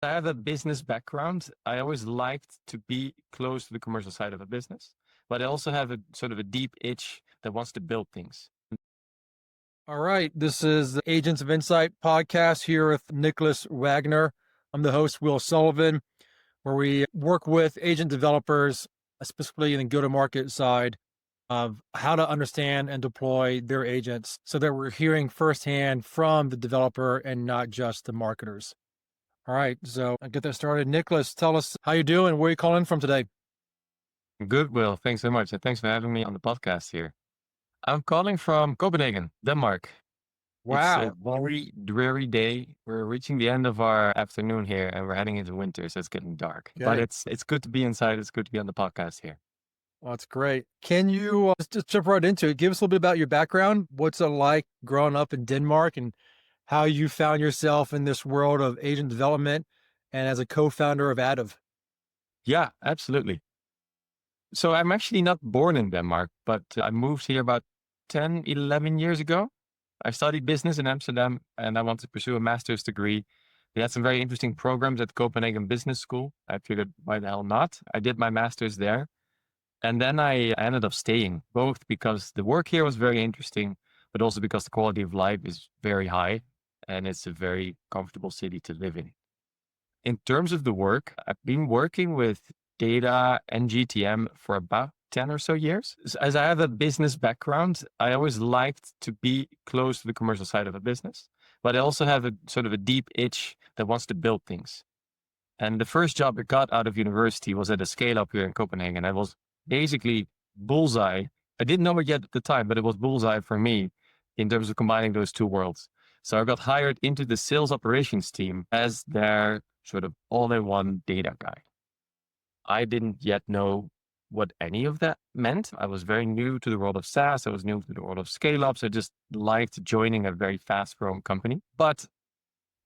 I have a business background. I always liked to be close to the commercial side of a business, but I also have a sort of a deep itch that wants to build things. All right. This is the Agents of Insight podcast here with Nicolaas Wagenaar. I'm the host, Will Sullivan, where we work with agent developers, specifically in the go-to-market side of how to understand and deploy their agents so that we're hearing firsthand from the developer and not just the marketers. All right. So I'll get that started. Nicolaas, tell us how you doing. Where are you calling from today? Good, Will. Thanks so much. And thanks for having me on the podcast here. I'm calling from Copenhagen, Denmark. It's a Wow. very dreary day. We're reaching the end of our afternoon here and we're heading into winter, so it's getting dark. But Okay. it's good to be inside. It's good to be on the podcast here. Well, that's great. Can you just jump right into it? Give us a little bit about your background. What's it like growing up in Denmark and how you found yourself in this world of agent development and as a co-founder of Attive? Yeah, absolutely. So I'm actually not born in Denmark, but I moved here about 10, 11 years ago. I studied business in Amsterdam and I wanted to pursue a master's degree. They had some very interesting programs at Copenhagen Business School. I figured, why the hell not? I did my master's there. And then I ended up staying, both because the work here was very interesting, but also because the quality of life is very high and it's a very comfortable city to live in. In terms of the work, I've been working with data and GTM for about 10 or so years. As I have a business background, I always liked to be close to the commercial side of a business, but I also have a sort of a deep itch that wants to build things. And the first job I got out of university was at a scale up here in Copenhagen. I was basically bullseye. I didn't know it yet at the time, but it was bullseye for me in terms of combining those two worlds. So I got hired into the sales operations team as their sort of all-in-one data guy. I didn't yet know what any of that meant. I was very new to the world of SaaS. I was new to the world of scale-ups. I just liked joining a very fast-growing company. But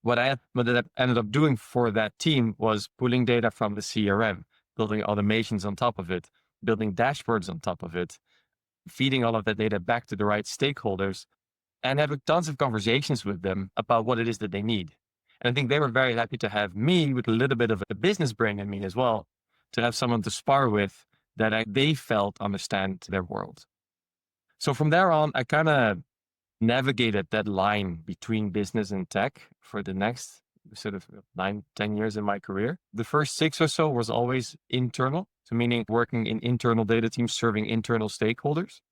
what I ended up doing for that team was pulling data from the CRM, building automations on top of it, building dashboards on top of it, feeding all of that data back to the right stakeholders, and having tons of conversations with them about what it is that they need. And I think they were very happy to have me with a little bit of a business brain in me as well, to have someone to spar with that they felt understand their world. So from there on, I kind of navigated that line between business and tech for the next sort of 9-10 years in my career. The first 6 or so was always internal. So meaning working in internal data teams, serving internal stakeholders.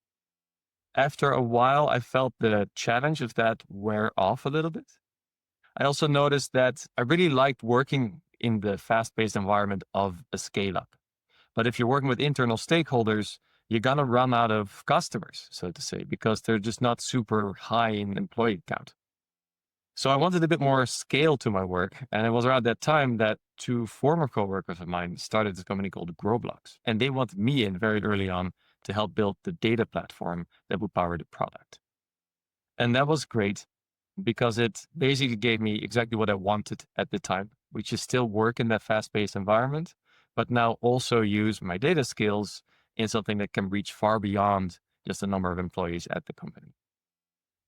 After a while, I felt the challenge of that wear off a little bit. I also noticed that I really liked working in the fast-paced environment of a scale-up. But if you're working with internal stakeholders, you're going to run out of customers, so to say, because they're just not super high in employee count. So I wanted a bit more scale to my work. And it was around that time that 2 former coworkers of mine started this company called Growblocks. And they wanted me in very early on to help build the data platform that would power the product. And that was great because it basically gave me exactly what I wanted at the time, which is still work in that fast-paced environment, but now also use my data skills in something that can reach far beyond just the number of employees at the company.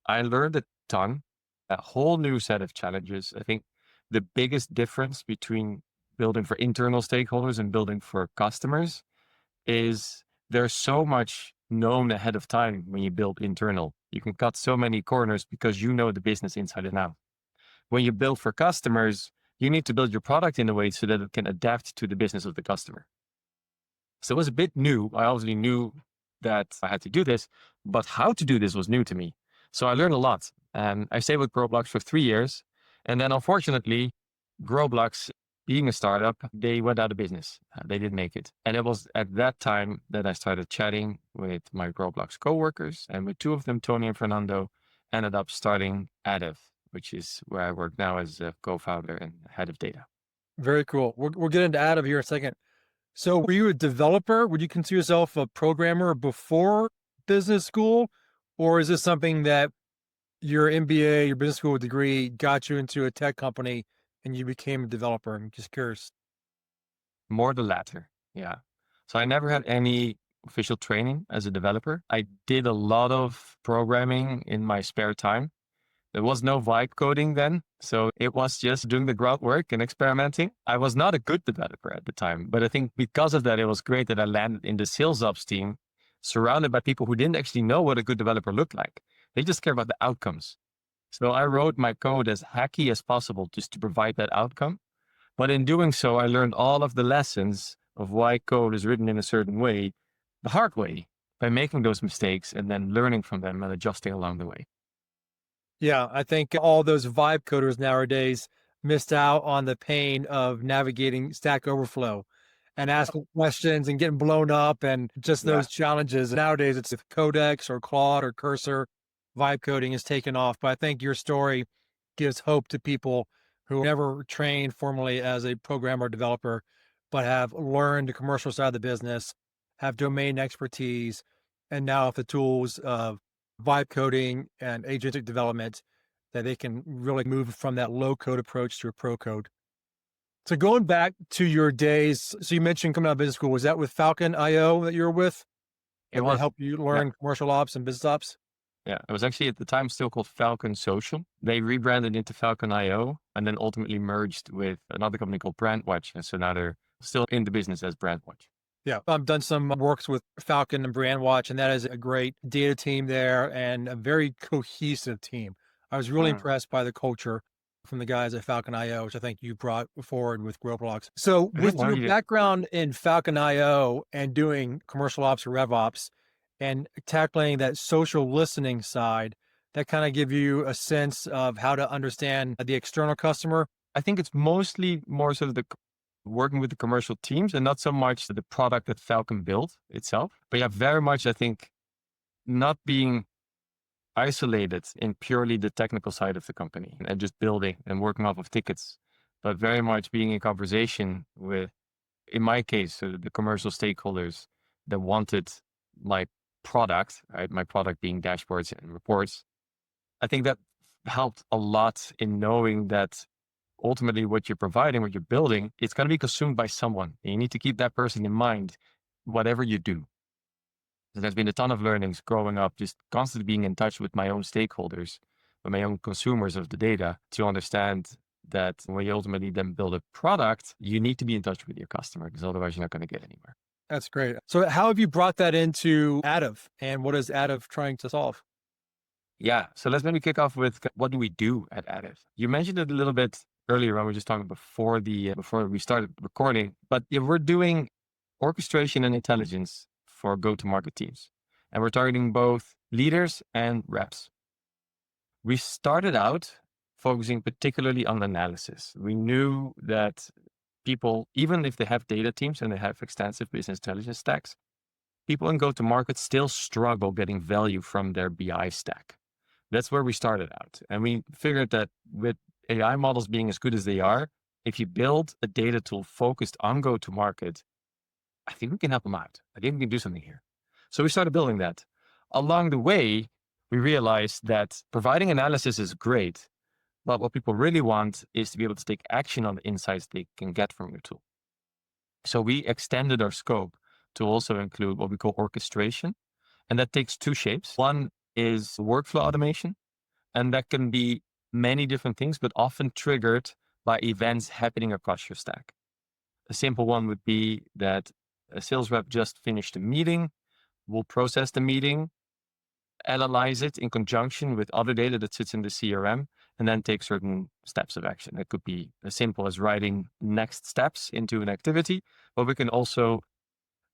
I learned a ton, a whole new set of challenges. I think the biggest difference between building for internal stakeholders and building for customers is there's so much known ahead of time when you build internal. You can cut so many corners because you know the business inside and out. When you build for customers, you need to build your product in a way so that it can adapt to the business of the customer. So it was a bit new. I obviously knew that I had to do this, but how to do this was new to me. So I learned a lot. And I stayed with Growblocks for 3 years. And then unfortunately, Growblocks, being a startup, they went out of business. They didn't make it. And it was at that time that I started chatting with my Growblocks coworkers, and with 2 of them, Tony and Fernando, ended up starting Attive, which is where I work now as a co-founder and head of data. Very cool. We'll get into Attive here in a second. So were you a developer? Would you consider yourself a programmer before business school? Or is this something that your MBA, your business school degree got you into a tech company and you became a developer? I'm just curious. More the latter. Yeah. So I never had any official training as a developer. I did a lot of programming in my spare time. There was no vibe coding then. So it was just doing the groundwork and experimenting. I was not a good developer at the time, but I think because of that, it was great that I landed in the sales ops team, surrounded by people who didn't actually know what a good developer looked like. They just care about the outcomes. So I wrote my code as hacky as possible just to provide that outcome. But in doing so, I learned all of the lessons of why code is written in a certain way, the hard way, by making those mistakes and then learning from them and adjusting along the way. Yeah, I think all those vibe coders nowadays missed out on the pain of navigating Stack Overflow and asking questions and getting blown up and just Yeah. those challenges. Nowadays, it's with Codex or Claude or Cursor. Vibe coding is taken off. But I think your story gives hope to people who never trained formally as a programmer or developer, but have learned the commercial side of the business, have domain expertise, and now have the tools of vibe coding and agentic development that they can really move from that low code approach to a pro code. So going back to your days, so you mentioned coming out of business school, was that with Falcon IO that you were with? It And they was, help you yeah. learn commercial ops and business ops? Yeah, it was actually at the time still called Falcon Social. They rebranded into Falcon IO and then ultimately merged with another company called Brandwatch. And so now they're still in the business as Brandwatch. Yeah, I've done some works with Falcon and Brandwatch, and that is a great data team there and a very cohesive team. I was really Mm. impressed by the culture from the guys at Falcon IO, which I think you brought forward with Growblocks. So with No, your you did. background in Falcon IO and doing commercial ops or RevOps and tackling that social listening side, that kind of give you a sense of how to understand the external customer. I think it's mostly more sort of working with the commercial teams and not so much the product that Falcon built itself. But yeah, very much, I think, not being isolated in purely the technical side of the company and just building and working off of tickets, but very much being in conversation with, in my case, the commercial stakeholders that wanted my product, right? My product being dashboards and reports. I think that helped a lot in knowing that ultimately what you're providing, what you're building, it's going to be consumed by someone. And you need to keep that person in mind, whatever you do. So there's been a ton of learnings growing up, just constantly being in touch with my own stakeholders, with my own consumers of the data to understand that when you ultimately then build a product, you need to be in touch with your customer because otherwise you're not going to get anywhere. That's great. So how have you brought that into Attive and what is Attive trying to solve? Yeah. So let's maybe kick off with what do we do at Attive? You mentioned it a little bit earlier when we were just talking before we started recording, but yeah, we're doing orchestration and intelligence for go-to-market teams. And we're targeting both leaders and reps. We started out focusing particularly on analysis. We knew that people, even if they have data teams and they have extensive business intelligence stacks, people in go-to-market still struggle getting value from their BI stack. That's where we started out. And we figured that with AI models being as good as they are, if you build a data tool focused on go-to-market, I think we can help them out. I think we can do something here. So we started building that. Along the way, we realized that providing analysis is great, but what people really want is to be able to take action on the insights they can get from your tool. So we extended our scope to also include what we call orchestration. And that takes two shapes. One is workflow automation, and that can be many different things, but often triggered by events happening across your stack. A simple one would be that a sales rep just finished a meeting, will process the meeting, analyze it in conjunction with other data that sits in the CRM, and then take certain steps of action. It could be as simple as writing next steps into an activity, but we can also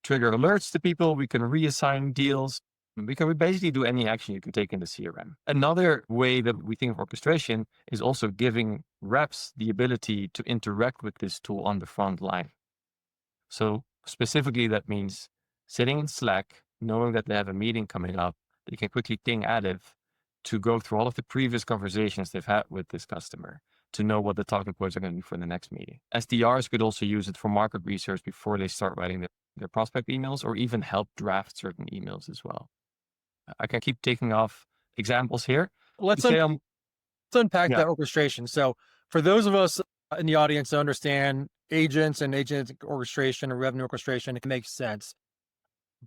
trigger alerts to people. We can reassign deals. We can basically do any action you can take in the CRM. Another way that we think of orchestration is also giving reps the ability to interact with this tool on the front line. So specifically, that means sitting in Slack, knowing that they have a meeting coming up, they can quickly ping Attiv to go through all of the previous conversations they've had with this customer to know what the talking points are going to be for the next meeting. SDRs could also use it for market research before they start writing their prospect emails or even help draft certain emails as well. I can keep taking off examples here. Let's, Say let's unpack yeah. that orchestration. So for those of us in the audience to understand agents and agent orchestration and revenue orchestration, it can make sense.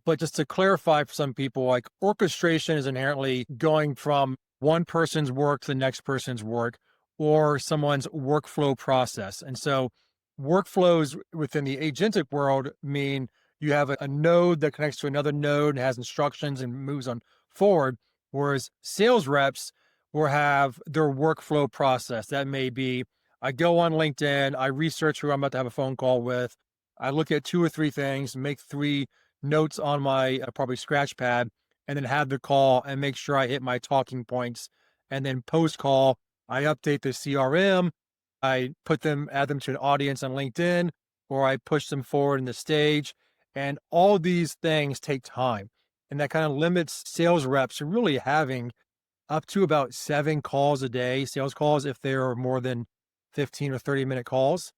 But just to clarify for some people, like orchestration is inherently going from one person's work to the next person's work or someone's workflow process. And so workflows within the agentic world mean you have a node that connects to another node and has instructions and moves on forward. Whereas sales reps will have their workflow process. That may be I go on LinkedIn, I research who I'm about to have a phone call with, I look at two or three things, make three notes on my probably scratch pad, and then have the call and make sure I hit my talking points. And then post call, I update the CRM, I add them to an audience on LinkedIn, or I push them forward in the stage. And all these things take time. And that kind of limits sales reps to really having up to about 7 calls a day, sales calls, if there are more than 15 or 30-minute calls.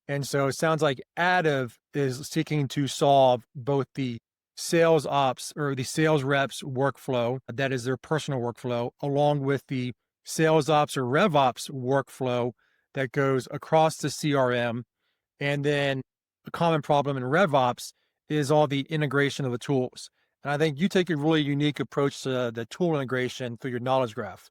And so it sounds like Attive is seeking to solve both the sales ops or the sales reps workflow, that is their personal workflow, along with the sales ops or RevOps workflow that goes across the CRM. And then a common problem in RevOps is all the integration of the tools. And I think you take a really unique approach to the tool integration through your knowledge graph.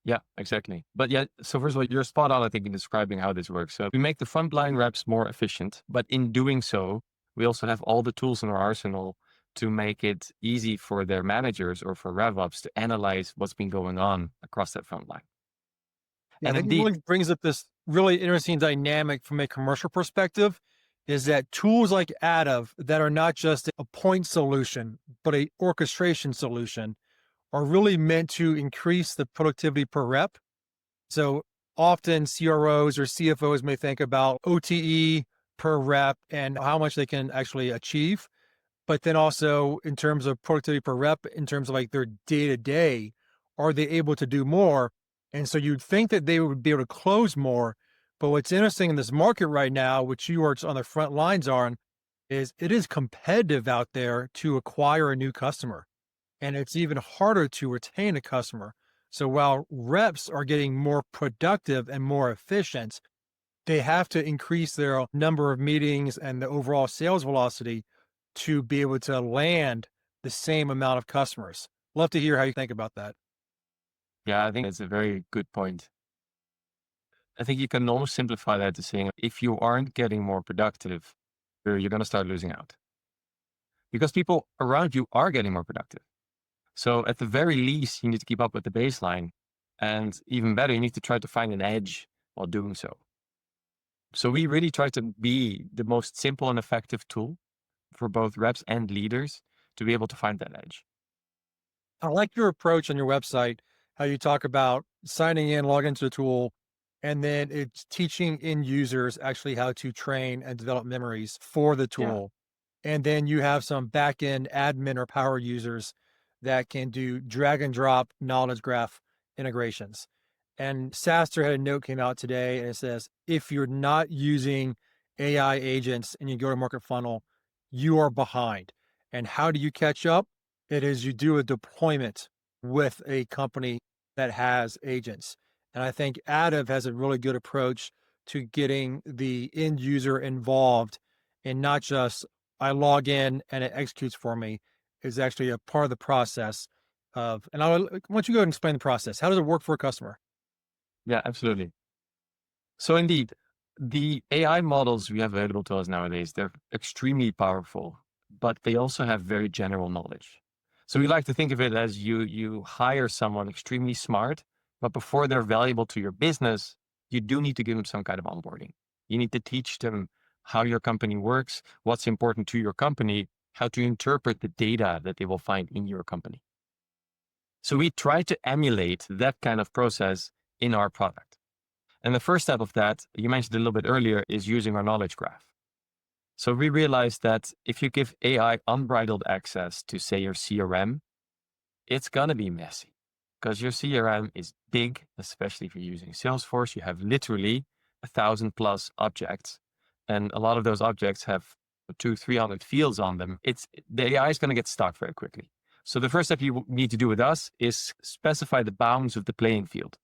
Yeah, exactly. But yeah, so first of all, you're spot on, I think, in describing how this works. So we make the frontline reps more efficient, but in doing so, we also have all the tools in our arsenal to make it easy for their managers or for RevOps to analyze what's been going on across that front line. Yeah, I And think it indeed, really brings up this really interesting dynamic from a commercial perspective is that tools like Attive that are not just a point solution, but a orchestration solution are really meant to increase the productivity per rep. So often CROs or CFOs may think about OTE per rep and how much they can actually achieve. But then also in terms of productivity per rep, in terms of like their day to day, are they able to do more? And so you'd think that they would be able to close more. But what's interesting in this market right now, which you are on the front lines on, is it is competitive out there to acquire a new customer. And it's even harder to retain a customer. So while reps are getting more productive and more efficient, they have to increase their number of meetings and the overall sales velocity to be able to land the same amount of customers. Love to hear how you think about that. yeah, I think that's a very good point. I think you can almost simplify that to saying if you aren't getting more productive, you're going to start losing out because people around you are getting more productive. So at the very least, you need to keep up with the baseline. And even better, you need to try to find an edge while doing so. So we really try to be the most simple and effective tool for both reps and leaders to be able to find that edge. I like your approach on your website, how you talk about signing in, log into the tool, and then it's teaching end users actually how to train and develop memories for the Yeah. tool. And then you have some back-end admin or power users that can do drag and drop knowledge graph integrations. And SaaStr had a note came out today and it says, if you're not using AI agents in your go-to-market funnel, you are behind. And how do you catch up? It is you do a deployment with a company that has agents. And I think Attive has a really good approach to getting the end user involved in not just I log in and it executes for me, is actually a part of the process of, and I want you to go and explain the process. How does it work for a customer? Yeah, absolutely. So indeed, the AI models we have available to us nowadays, they're extremely powerful, but they also have very general knowledge. So we like to think of it as you hire someone extremely smart, but before they're valuable to your business, you do need to give them some kind of onboarding. You need to teach them how your company works, what's important to your company, how to interpret the data that they will find in your company. So we try to emulate that kind of process in our product. And the first step of that, you mentioned a little bit earlier, is using our knowledge graph. So we realized that if you give AI unbridled access to, say, your CRM, it's going to be messy because your CRM is big, especially if you're using Salesforce. You have literally 1,000+ objects, and a lot of those objects have 200-300 fields on them. The AI is going to get stuck very quickly. So the first step you need to do with us is specify the bounds of the playing field.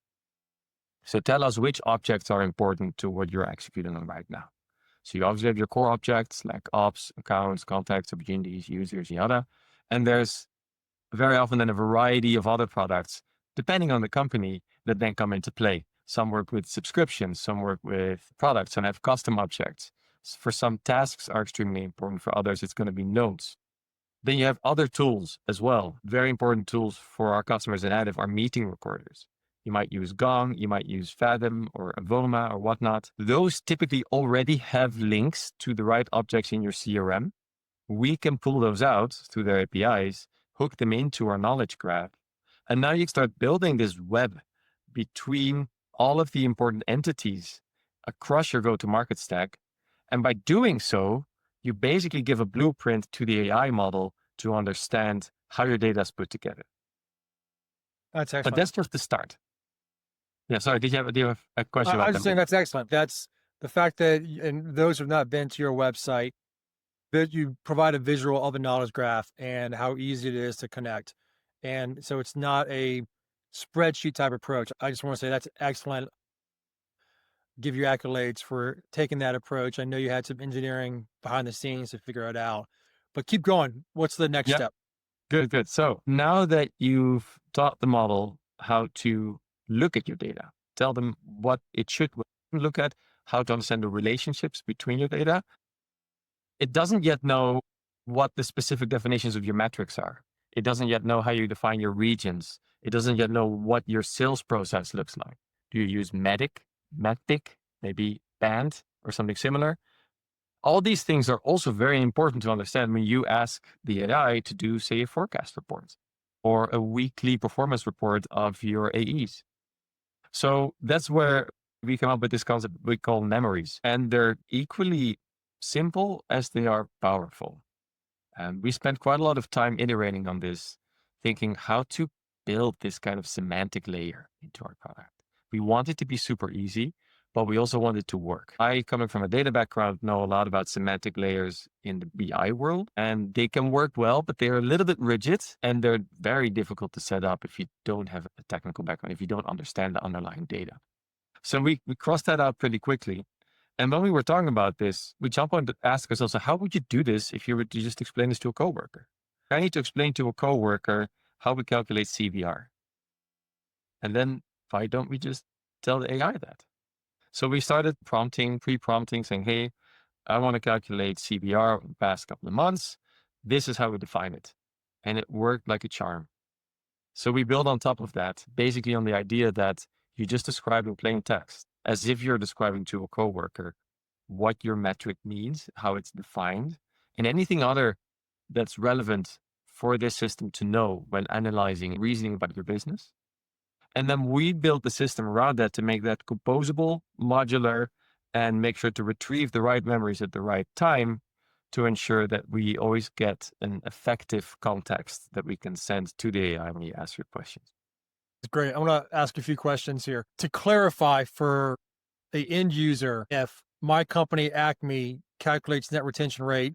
So tell us which objects are important to what you're executing on right now. So you obviously have your core objects like ops, accounts, contacts, opportunities, users, yada. And there's very often then a variety of other products depending on the company, that then come into play. Some work with subscriptions, some work with products and have custom objects. For some tasks are extremely important. For others, it's going to be nodes. Then you have other tools as well. Very important tools for our customers in Attive are meeting recorders. You might use Gong, you might use Fathom or Avoma or whatnot. Those typically already have links to the right objects in your CRM. We can pull those out through their APIs, hook them into our knowledge graph. And now you start building this web between all of the important entities across your go-to-market stack. And by doing so, you basically give a blueprint to the AI model to understand how your data is put together. That's excellent. But that's just the start. Yeah, sorry, do you have a question about I was that? just saying that's excellent. That's the fact that, and those who have not been to your website, that you provide a visual of the knowledge graph and how easy it is to connect. And so it's not a spreadsheet type approach. I just want to say that's excellent. Give you accolades for taking that approach. I know you had some engineering behind the scenes to figure it out, but keep going. What's the next step? Good. So now that you've taught the model how to look at your data, tell them what it should look at, how to understand the relationships between your data, it doesn't yet know what the specific definitions of your metrics are. It doesn't yet know how you define your regions. It doesn't yet know what your sales process looks like. Do you use Matic, maybe Band or something similar? All these things are also very important to understand when you ask the AI to do, say, a forecast report or a weekly performance report of your AEs. So that's where we come up with this concept we call memories. And they're equally simple as they are powerful. And we spent quite a lot of time iterating on this, thinking how to build this kind of semantic layer into our product. We want it to be super easy, but we also want it to work. I, coming from a data background, know a lot about semantic layers in the BI world, and they can work well, but they're a little bit rigid and they're very difficult to set up if you don't have a technical background, if you don't understand the underlying data. So we crossed that out pretty quickly. And when we were talking about this, we jumped on to ask ourselves, so how would you do this if you were to just explain this to a coworker? I need to explain to a coworker how we calculate CVR. And then why don't we just tell the AI that? So we started pre-prompting, saying, hey, I want to calculate CVR over the past couple of months. This is how we define it. And it worked like a charm. So we build on top of that, basically on the idea that you just describe in plain text, as if you're describing to a coworker what your metric means, how it's defined, and anything other that's relevant for this system to know when analyzing and reasoning about your business. And then we built the system around that to make that composable, modular, and make sure to retrieve the right memories at the right time to ensure that we always get an effective context that we can send to the AI when you ask your questions. Great. I want to ask a few questions here. To clarify for the end user, if my company, Acme, calculates net retention rate,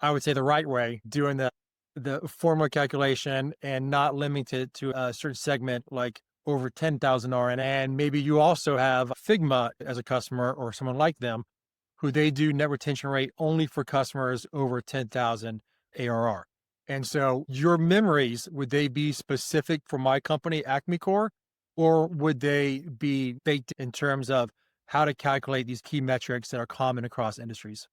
I would say the right way, doing the formula calculation and not limiting it to a certain segment like over 10,000 RN. And maybe you also have Figma as a customer or someone like them who they do net retention rate only for customers over 10,000 ARR. And so your memories, would they be specific for my company, Acme Core, or would they be baked in terms of how to calculate these key metrics that are common across industries?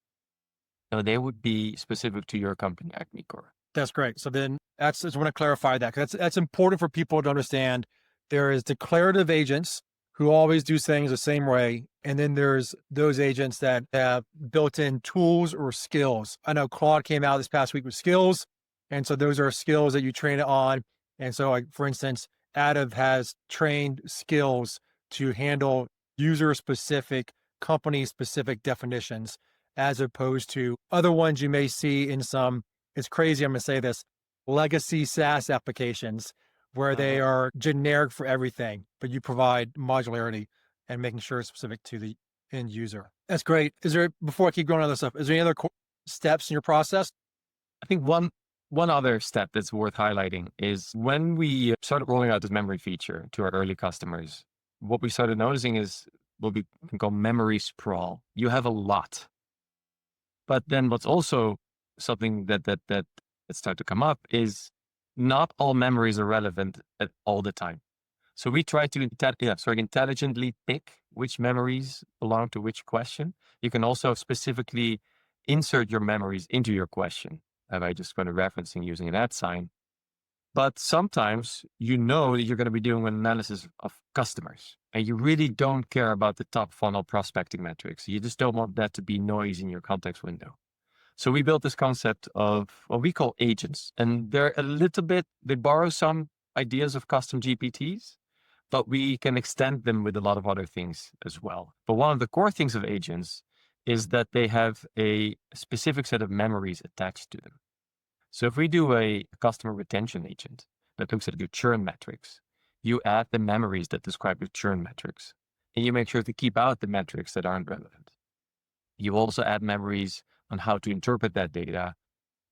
No, they would be specific to your company, Acme Core. That's great. So then I just want to clarify that because that's important for people to understand. There is declarative agents who always do things the same way. And then there's those agents that have built-in tools or skills. I know Claude came out this past week with skills. And so those are skills that you train it on. And so like, for instance, Attive has trained skills to handle user-specific, company-specific definitions, as opposed to other ones you may see in some, it's crazy, I'm going to say this, legacy SaaS applications where they are generic for everything, but you provide modularity and making sure it's specific to the end user. That's great. Is there, before I keep going on this stuff, is there any other steps in your process? I think one other step that's worth highlighting is when we started rolling out this memory feature to our early customers, what we started noticing is what we can call memory sprawl. You have a lot. But then what's also something that started to come up is not all memories are relevant at all the time. So we try to intelligently pick which memories belong to which question. You can also specifically insert your memories into your question by just kind of referencing using an @ sign. But sometimes you know that you're going to be doing an analysis of customers and you really don't care about the top funnel prospecting metrics. You just don't want that to be noise in your context window. So we built this concept of what we call agents, and they borrow some ideas of custom GPTs, but we can extend them with a lot of other things as well. But one of the core things of agents is that they have a specific set of memories attached to them. So if we do a customer retention agent that looks at your churn metrics, you add the memories that describe your churn metrics, and you make sure to keep out the metrics that aren't relevant. You also add memories on how to interpret that data,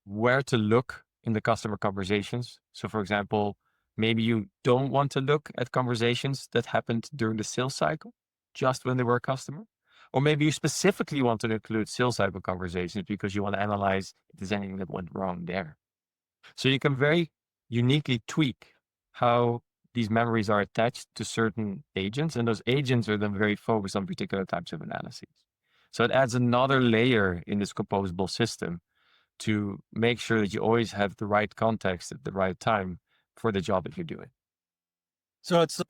where to look in the customer conversations. So for example, maybe you don't want to look at conversations that happened during the sales cycle, just when they were a customer. Or maybe you specifically want to include sales cycle conversations because you want to analyze if there's anything that went wrong there. So you can very uniquely tweak how these memories are attached to certain agents, and those agents are then very focused on particular types of analyses. So it adds another layer in this composable system to make sure that you always have the right context at the right time for the job that you're doing. So it's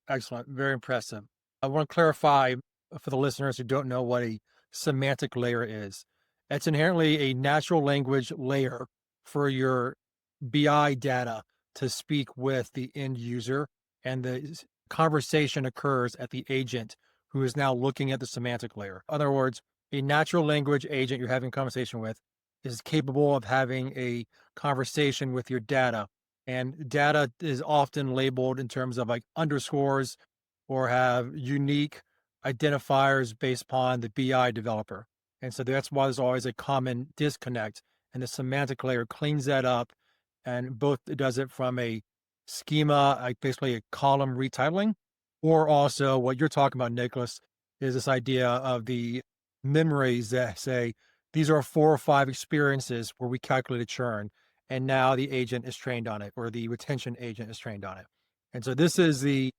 excellent, very impressive. I want to clarify for the listeners who don't know what a semantic layer is. It's inherently a natural language layer for your BI data to speak with the end user, and the conversation occurs at the agent who is now looking at the semantic layer. In other words, a natural language agent you're having a conversation with is capable of having a conversation with your data. And data is often labeled in terms of like underscores or have unique identifiers based upon the BI developer. And so that's why there's always a common disconnect. And the semantic layer cleans that up, and both it does it from a schema, like basically a column retitling, or also what you're talking about, Nicholas, is this idea of the memories that say these are 4 or 5 experiences where we calculated churn, and now the agent is trained on it, or the retention agent is trained on it. And so this is the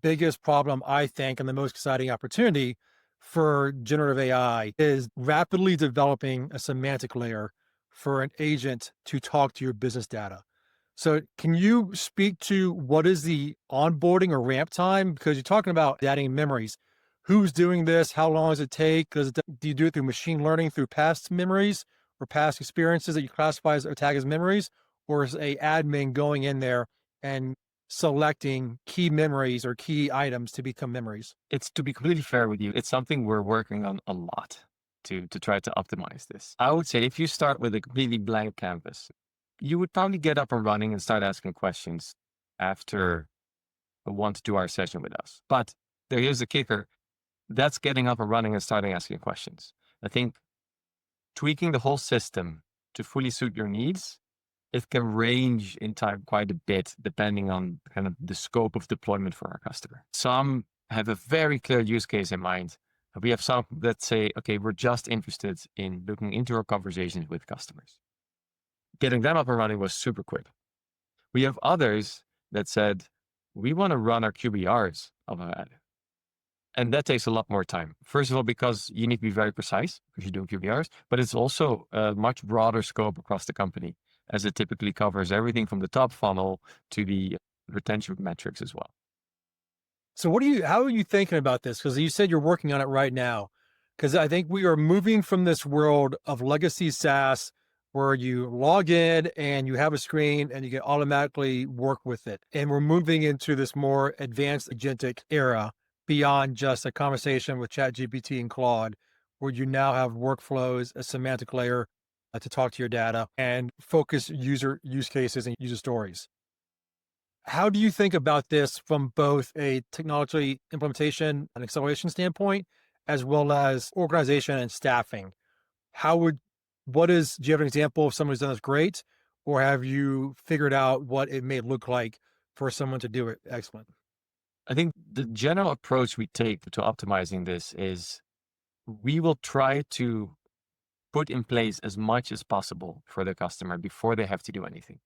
biggest problem, I think, and the most exciting opportunity for generative AI is rapidly developing a semantic layer for an agent to talk to your business data. So can you speak to what is the onboarding or ramp time? Because you're talking about adding memories. Who's doing this? How long does it take? Do you do it through machine learning, through past memories or past experiences that you classify as or tag as memories? Or is a admin going in there and selecting key memories or key items to become memories? It's, to be completely fair with you, it's something we're working on a lot to try to optimize this. I would say if you start with a completely blank canvas, you would probably get up and running and start asking questions after a 1 to 2 hour session with us. But here's the kicker. That's getting up and running and starting asking questions. I think tweaking the whole system to fully suit your needs, it can range in time quite a bit depending on kind of the scope of deployment for our customer. Some have a very clear use case in mind. We have some that say, okay, we're just interested in looking into our conversations with customers. Getting them up and running was super quick. We have others that said, we want to run our QBRs of Attive. And that takes a lot more time. First of all, because you need to be very precise because you're doing QBRs, but it's also a much broader scope across the company, as it typically covers everything from the top funnel to the retention metrics as well. So how are you thinking about this? Because you said you're working on it right now. Because I think we are moving from this world of legacy SaaS where you log in and you have a screen and you can automatically work with it. And we're moving into this more advanced agentic era beyond just a conversation with ChatGPT and Claude, where you now have workflows, a semantic layer to talk to your data and focus user use cases and user stories. How do you think about this from both a technology implementation and acceleration standpoint, as well as organization and staffing? Do you have an example of someone who's done this great, or have you figured out what it may look like for someone to do it excellent? I think the general approach we take to optimizing this is we will try to put in place as much as possible for the customer before they have to do anything.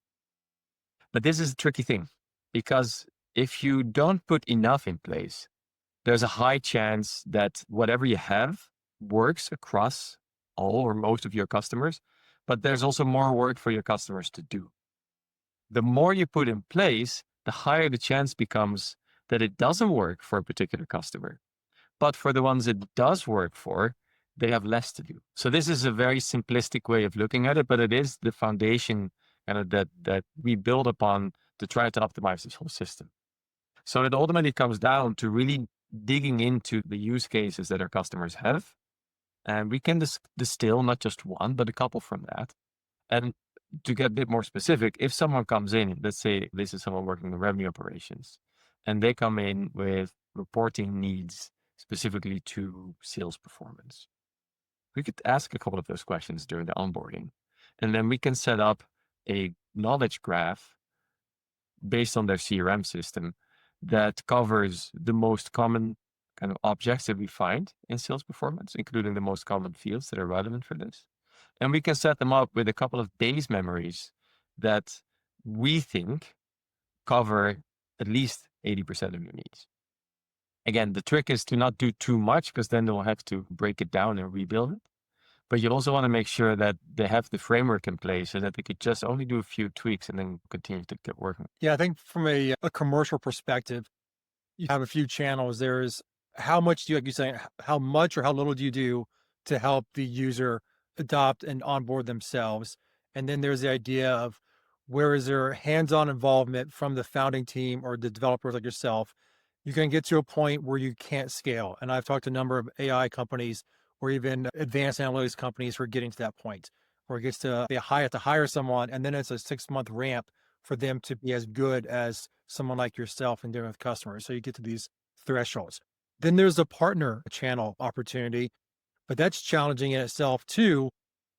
But this is a tricky thing because if you don't put enough in place, there's a high chance that whatever you have works across all or most of your customers, but there's also more work for your customers to do. The more you put in place, the higher the chance becomes that it doesn't work for a particular customer. But for the ones it does work for, they have less to do. So this is a very simplistic way of looking at it, but it is the foundation kind of that we build upon to try to optimize this whole system. So it ultimately comes down to really digging into the use cases that our customers have. And we can distill not just one, but a couple from that. And to get a bit more specific, if someone comes in, let's say this is someone working in revenue operations, and they come in with reporting needs specifically to sales performance, we could ask a couple of those questions during the onboarding. And then we can set up a knowledge graph based on their CRM system that covers the most common kind of objects that we find in sales performance, including the most common fields that are relevant for this. And we can set them up with a couple of base memories that we think cover at least 80% of your needs. Again, the trick is to not do too much because then they'll have to break it down and rebuild it. But you also want to make sure that they have the framework in place so that they could just only do a few tweaks and then continue to get working. Yeah, I think from a commercial perspective, you have a few channels. There's how much do you, like you saying, how much or how little do you do to help the user adopt and onboard themselves? And then there's the idea of where is there hands-on involvement from the founding team or the developers like yourself? You're going to get to a point where you can't scale. And I've talked to a number of AI companies or even advanced analytics companies who are getting to that point where it gets to, they have to hire someone and then it's a 6-month ramp for them to be as good as someone like yourself and dealing with customers. So you get to these thresholds. Then there's a partner channel opportunity, but that's challenging in itself too,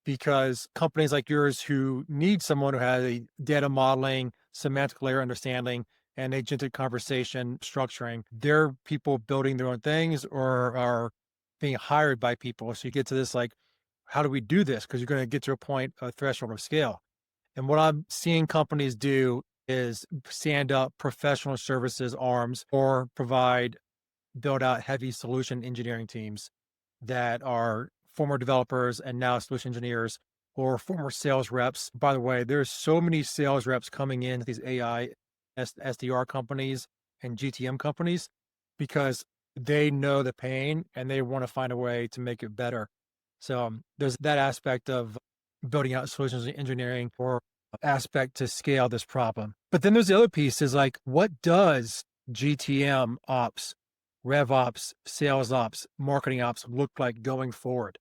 because companies like yours who need someone who has a data modeling, semantic layer understanding, and agentic conversation structuring, they're people building their own things or are being hired by people. So you get to this like, how do we do this? Because you're going to get to a point, a threshold of scale. And what I'm seeing companies do is stand up professional services arms or build out heavy solution engineering teams that are former developers and now solution engineers or former sales reps. By the way, there's so many sales reps coming in these AI SDR companies and GTM companies because they know the pain and they want to find a way to make it better. So there's that aspect of building out solutions engineering or aspect to scale this problem. But then there's the other piece is like, what does GTM ops, RevOps, sales ops, marketing ops look like going forward?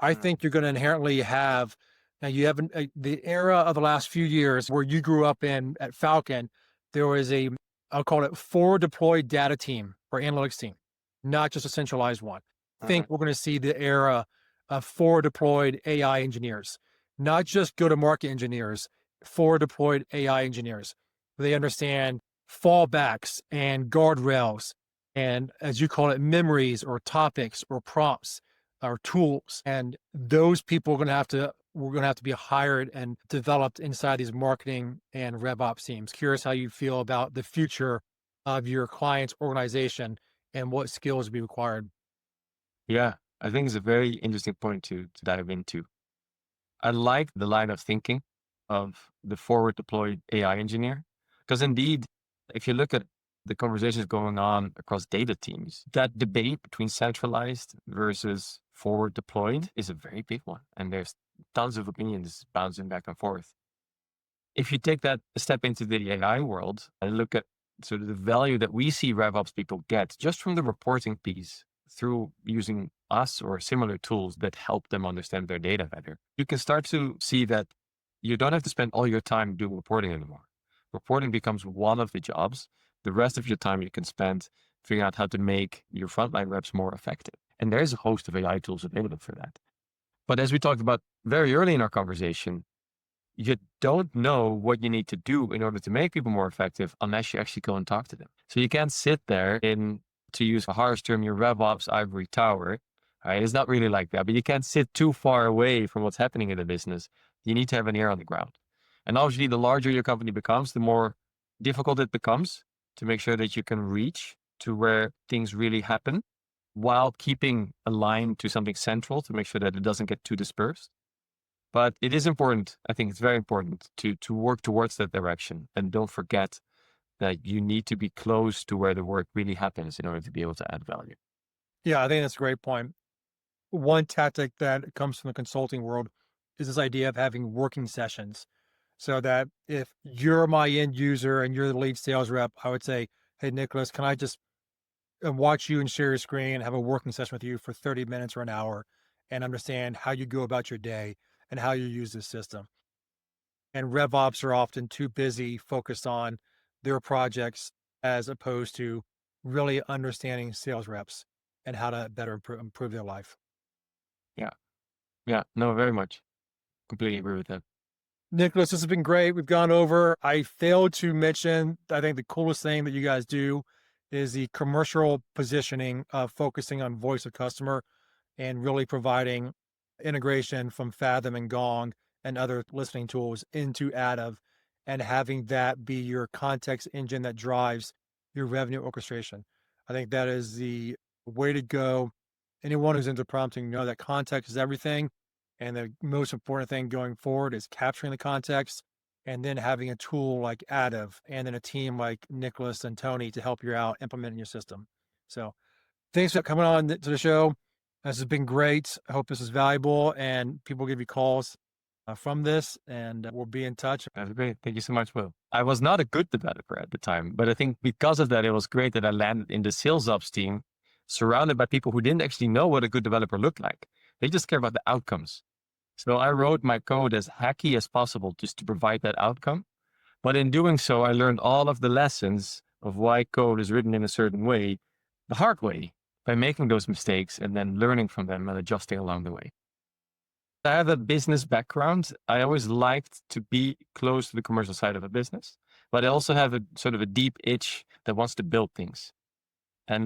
I think you're going to inherently have, now you have the era of the last few years where you grew up in at Falcon, there was I'll call it forward deployed data team or analytics team, not just a centralized one. I think we're going to see the era of forward deployed AI engineers, not just go to market engineers, forward deployed AI engineers. They understand fallbacks and guardrails and, as you call it, memories or topics or prompts or tools. And those people are going to have to, we're going to have to be hired and developed inside these marketing and RevOps teams. Curious how you feel about the future of your client's organization and what skills will be required. Yeah, I think it's a very interesting point to dive into. I like the line of thinking of the forward deployed AI engineer, because indeed, if you look at the conversations going on across data teams, that debate between centralized versus forward deployed is a very big one. And there's tons of opinions bouncing back and forth. If you take that a step into the AI world and look at sort of the value that we see RevOps people get just from the reporting piece through using us or similar tools that help them understand their data better, you can start to see that you don't have to spend all your time doing reporting anymore. Reporting becomes one of the jobs. The rest of your time you can spend figuring out how to make your frontline reps more effective. And there's a host of AI tools available for that. But as we talked about very early in our conversation, you don't know what you need to do in order to make people more effective unless you actually go and talk to them. So you can't sit there in, to use a harsh term, your RevOps ivory tower. Right? It's not really like that, but you can't sit too far away from what's happening in the business. You need to have an ear on the ground. And obviously, the larger your company becomes, the more difficult it becomes to make sure that you can reach to where things really happen while keeping aligned to something central to make sure that it doesn't get too dispersed. But it is important. I think it's very important to work towards that direction. And don't forget that you need to be close to where the work really happens in order to be able to add value. Yeah, I think that's a great point. One tactic that comes from the consulting world is this idea of having working sessions. So that if you're my end user and you're the lead sales rep, I would say, hey, Nicholas, can I just watch you and share your screen and have a working session with you for 30 minutes or an hour and understand how you go about your day and how you use this system? And RevOps are often too busy focused on their projects as opposed to really understanding sales reps and how to better improve their life. Yeah. Yeah. No, very much. Completely agree with that. Nicholas, this has been great. We've gone over. I failed to mention, I think the coolest thing that you guys do is the commercial positioning of focusing on voice of customer and really providing integration from Fathom and Gong and other listening tools into Attive and having that be your context engine that drives your revenue orchestration. I think that is the way to go. Anyone who's into prompting know that context is everything. And the most important thing going forward is capturing the context and then having a tool like Attive and then a team like Nicholas and Tony to help you out implementing your system. So thanks for coming on to the show. This has been great. I hope this is valuable and people give you calls from this and we'll be in touch. That's great. Thank you so much, Will. I was not a good developer at the time, but I think because of that, it was great that I landed in the sales ops team, surrounded by people who didn't actually know what a good developer looked like. They just care about the outcomes. So I wrote my code as hacky as possible just to provide that outcome. But in doing so, I learned all of the lessons of why code is written in a certain way, the hard way, by making those mistakes and then learning from them and adjusting along the way. I have a business background. I always liked to be close to the commercial side of a business, but I also have a sort of a deep itch that wants to build things.